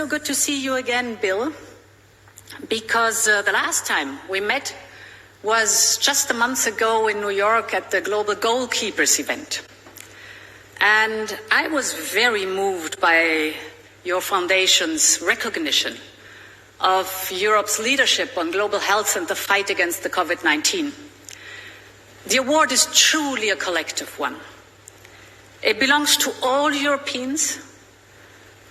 So good to see you again, Bill, because the last time we met was just a month ago in New York at the Global Goalkeepers event. And I was very moved by your foundation's recognition of Europe's leadership on global health and the fight against the COVID-19. The award is truly a collective one. It belongs to all Europeans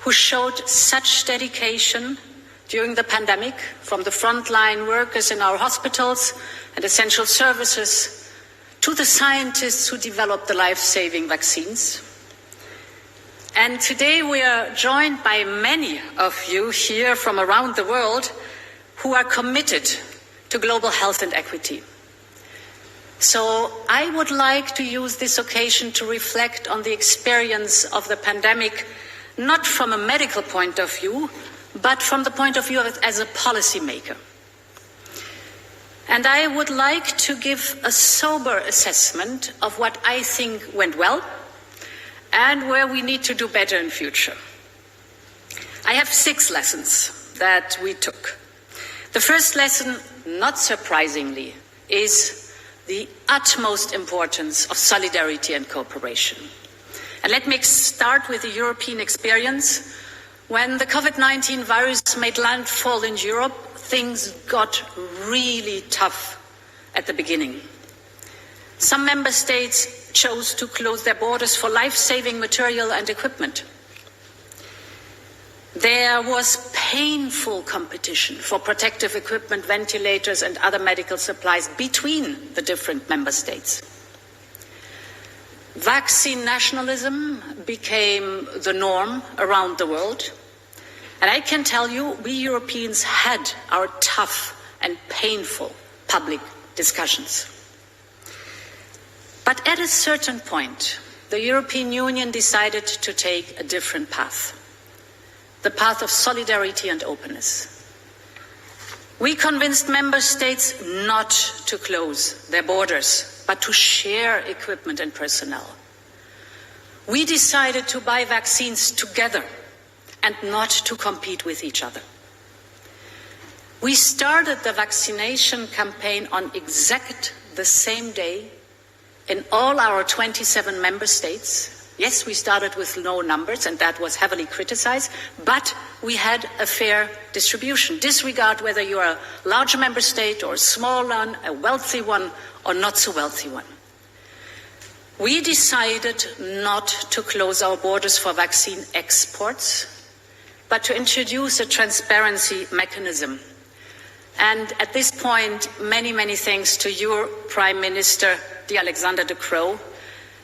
who showed such dedication during the pandemic, from the frontline workers in our hospitals and essential services to the scientists who developed the life-saving vaccines. And today we are joined by many of you here from around the world who are committed to global health and equity. So I would like to use this occasion to reflect on the experience of the pandemic, not from a medical point of view, but from the point of view as a policymaker. And I would like to give a sober assessment of what I think went well and where we need to do better in future. I have 6 lessons that we took. The first lesson, not surprisingly, is the utmost importance of solidarity and cooperation. And let me start with the European experience. When the COVID-19 virus made landfall in Europe, things got really tough at the beginning. Some member states chose to close their borders for life-saving material and equipment. There was painful competition for protective equipment, ventilators, and other medical supplies between the different member states. Vaccine nationalism became the norm around the world. And I can tell you, we Europeans had our tough and painful public discussions. But at a certain point, the European Union decided to take a different path, the path of solidarity and openness. We convinced member states not to close their borders, but to share equipment and personnel. We decided to buy vaccines together and not to compete with each other. We started the vaccination campaign on exact the same day in all our 27 member states. Yes, we started with low numbers, and that was heavily criticized, but we had a fair distribution. Disregard whether you are a large member state or a small one, a wealthy one or not so wealthy one. We decided not to close our borders for vaccine exports, but to introduce a transparency mechanism. And at this point, many, many thanks to your Prime Minister, the Alexander De Croo.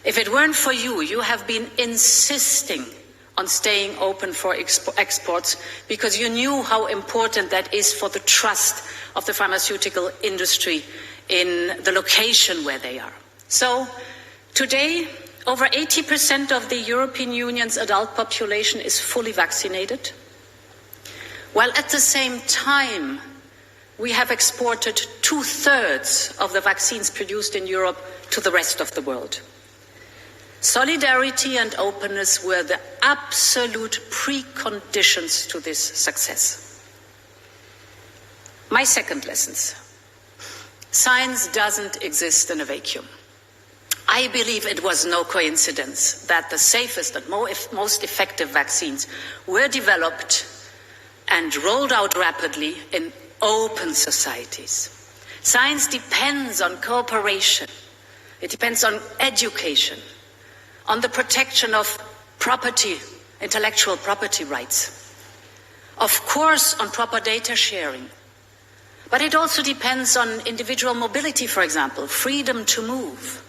If it weren't for you, you have been insisting on staying open for exports because you knew how important that is for the trust of the pharmaceutical industry in the location where they are. So today, over 80% of the European Union's adult population is fully vaccinated, while at the same time, we have exported 2/3 of the vaccines produced in Europe to the rest of the world. Solidarity and openness were the absolute preconditions to this success. My second lesson. Science doesn't exist in a vacuum. I believe it was no coincidence that the safest and most effective vaccines were developed and rolled out rapidly in open societies. Science depends on cooperation. It depends on education, on the protection of property, intellectual property rights. Of course, on proper data sharing. But it also depends on individual mobility, for example, freedom to move.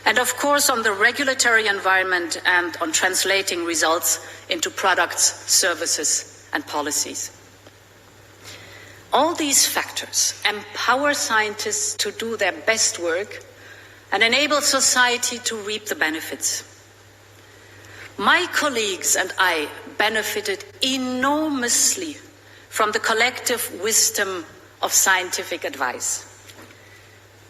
And of course, on the regulatory environment and on translating results into products, services, and policies. All these factors empower scientists to do their best work and enable society to reap the benefits. My colleagues and I benefited enormously from the collective wisdom of scientific advice.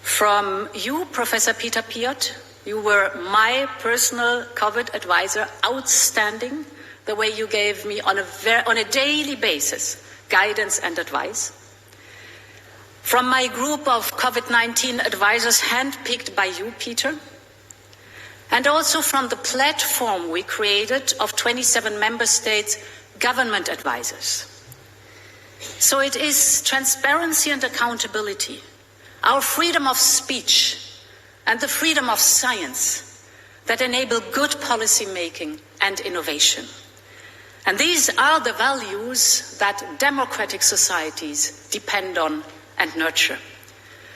From you, Professor Peter Piot, you were my personal COVID advisor, outstanding, the way you gave me on a daily basis guidance and advice. From my group of COVID-19 advisors handpicked by you, Peter, and also from the platform we created of 27 member states' government advisors. So it is transparency and accountability, our freedom of speech and the freedom of science that enable good policy making and innovation. And these are the values that democratic societies depend on and nurture.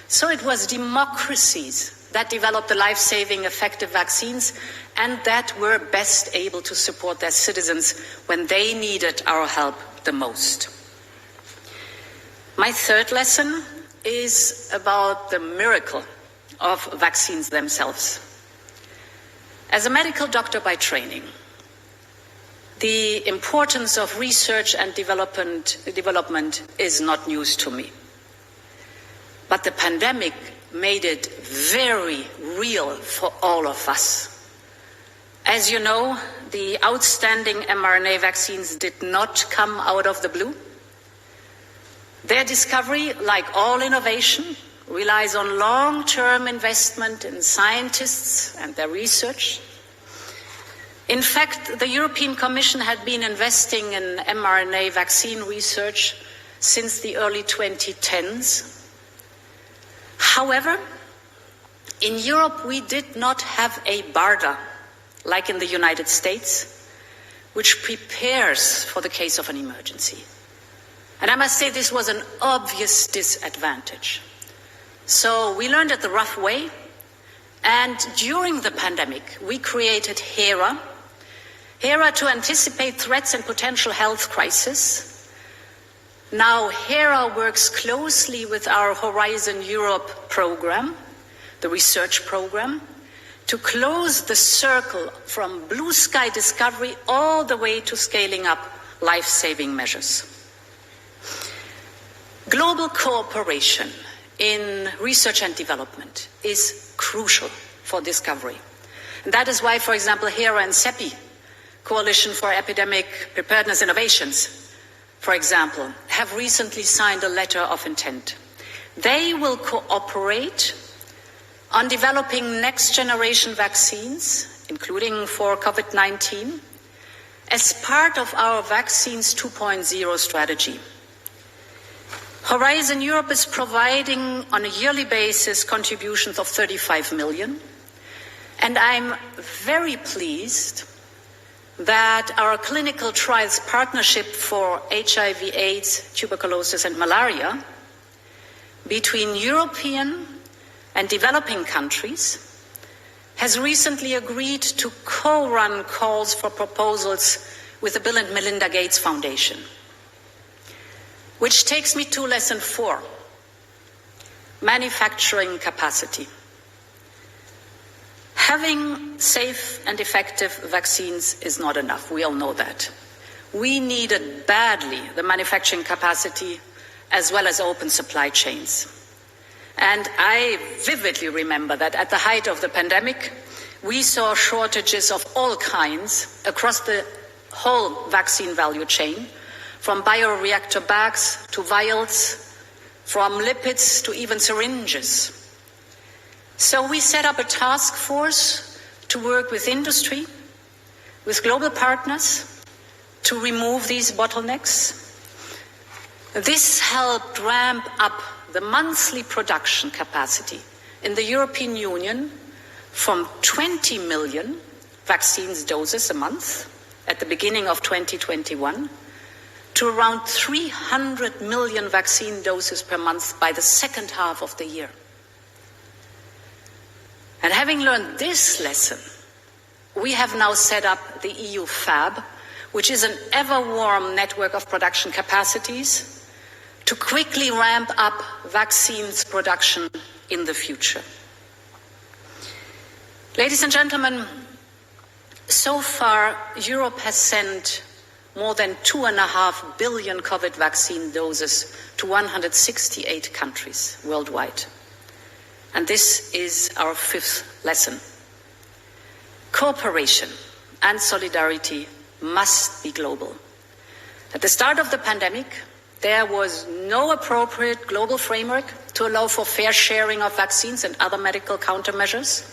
So it was democracies that developed the life-saving effective vaccines and that were best able to support their citizens when they needed our help the most. My third lesson is about the miracle of vaccines themselves. As a medical doctor by training, the importance of research and development is not news to me. But the pandemic made it very real for all of us. As you know, the outstanding mRNA vaccines did not come out of the blue. Their discovery, like all innovation, relies on long-term investment in scientists and their research. In fact, the European Commission had been investing in mRNA vaccine research since the early 2010s. However, in Europe, we did not have a BARDA, like in the United States, which prepares for the case of an emergency. And I must say this was an obvious disadvantage. So we learned it the rough way, and during the pandemic, we created HERA to anticipate threats and potential health crises. Now, HERA works closely with our Horizon Europe program, the research program, to close the circle from blue sky discovery all the way to scaling up life-saving measures. Global cooperation in research and development is crucial for discovery. And that is why, for example, HERA and CEPI, Coalition for Epidemic Preparedness Innovations, for example, have recently signed a letter of intent. They will cooperate on developing next-generation vaccines, including for COVID-19, as part of our Vaccines 2.0 strategy. Horizon Europe is providing on a yearly basis contributions of 35 million, and I'm very pleased that our clinical trials partnership for HIV, AIDS, tuberculosis and malaria between European and developing countries has recently agreed to co-run calls for proposals with the Bill and Melinda Gates Foundation. Which takes me to lesson 4, manufacturing capacity. Having safe and effective vaccines is not enough. We all know that. We needed badly the manufacturing capacity as well as open supply chains. And I vividly remember that at the height of the pandemic, we saw shortages of all kinds across the whole vaccine value chain, from bioreactor bags to vials, from lipids to even syringes. So we set up a task force to work with industry, with global partners, to remove these bottlenecks. This helped ramp up the monthly production capacity in the European Union from 20 million vaccines doses a month at the beginning of 2021 to around 300 million vaccine doses per month by the second half of the year. And having learned this lesson, we have now set up the EU FAB, which is an ever-warm network of production capacities to quickly ramp up vaccines production in the future. Ladies and gentlemen, so far Europe has sent more than 2.5 billion COVID vaccine doses to 168 countries worldwide. And this is our 5th lesson. Cooperation and solidarity must be global. At the start of the pandemic, there was no appropriate global framework to allow for fair sharing of vaccines and other medical countermeasures.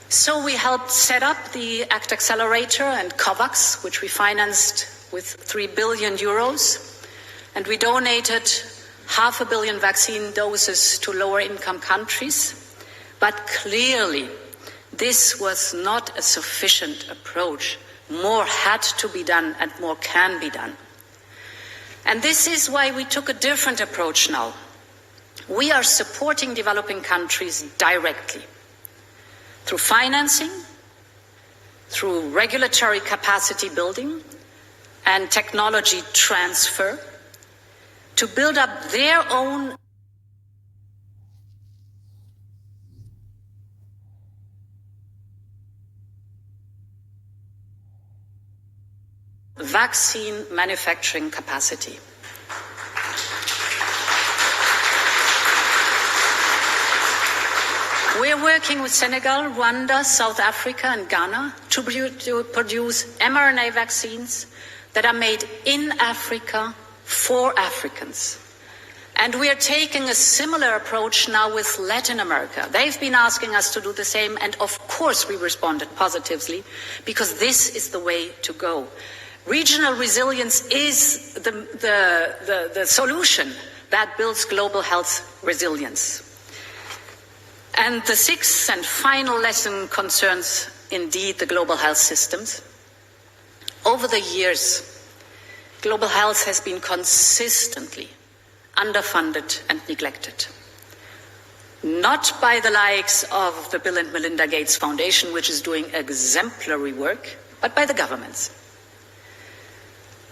So we helped set up the ACT Accelerator and COVAX, which we financed with 3 billion euros, and we donated 500 million vaccine doses to lower income countries. But clearly, this was not a sufficient approach. More had to be done and more can be done. And this is why we took a different approach now. We are supporting developing countries directly through financing, through regulatory capacity building and technology transfer to build up their own vaccine manufacturing capacity. We're working with Senegal, Rwanda, South Africa and Ghana to produce mRNA vaccines that are made in Africa for Africans. And we are taking a similar approach now with Latin America. They've been asking us to do the same, and of course we responded positively, because this is the way to go. Regional resilience is the solution that builds global health resilience. And the sixth and final lesson concerns indeed the global health systems. Over the years, global health has been consistently underfunded and neglected. Not by the likes of the Bill and Melinda Gates Foundation, which is doing exemplary work, but by the governments.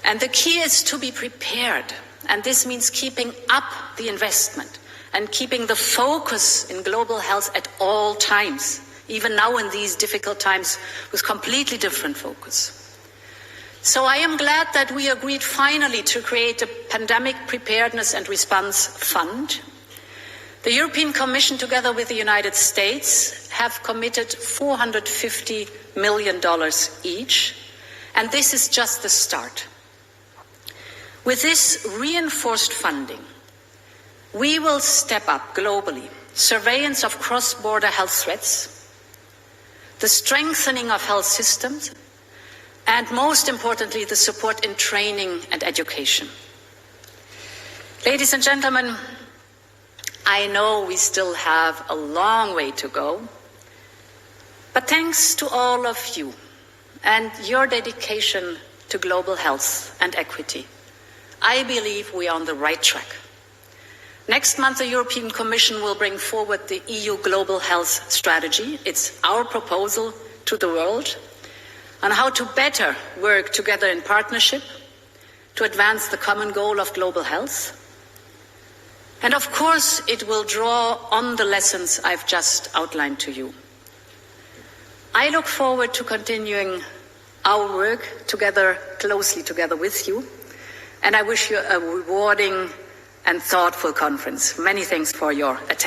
And the key is to be prepared, and this means keeping up the investment and keeping the focus in global health at all times, even now in these difficult times with completely different focus. So I am glad that we agreed finally to create a pandemic preparedness and response fund. The European Commission, together with the United States, have committed $450 million each, and this is just the start. With this reinforced funding, we will step up globally surveillance of cross-border health threats, the strengthening of health systems, and most importantly, the support in training and education. Ladies and gentlemen, I know we still have a long way to go, but thanks to all of you and your dedication to global health and equity, I believe we are on the right track. Next month, the European Commission will bring forward the EU Global Health Strategy. It's our proposal to the world on how to better work together in partnership to advance the common goal of global health. And of course, it will draw on the lessons I've just outlined to you. I look forward to continuing our work together, closely together with you. And I wish you a rewarding and thoughtful conference. Many thanks for your attention.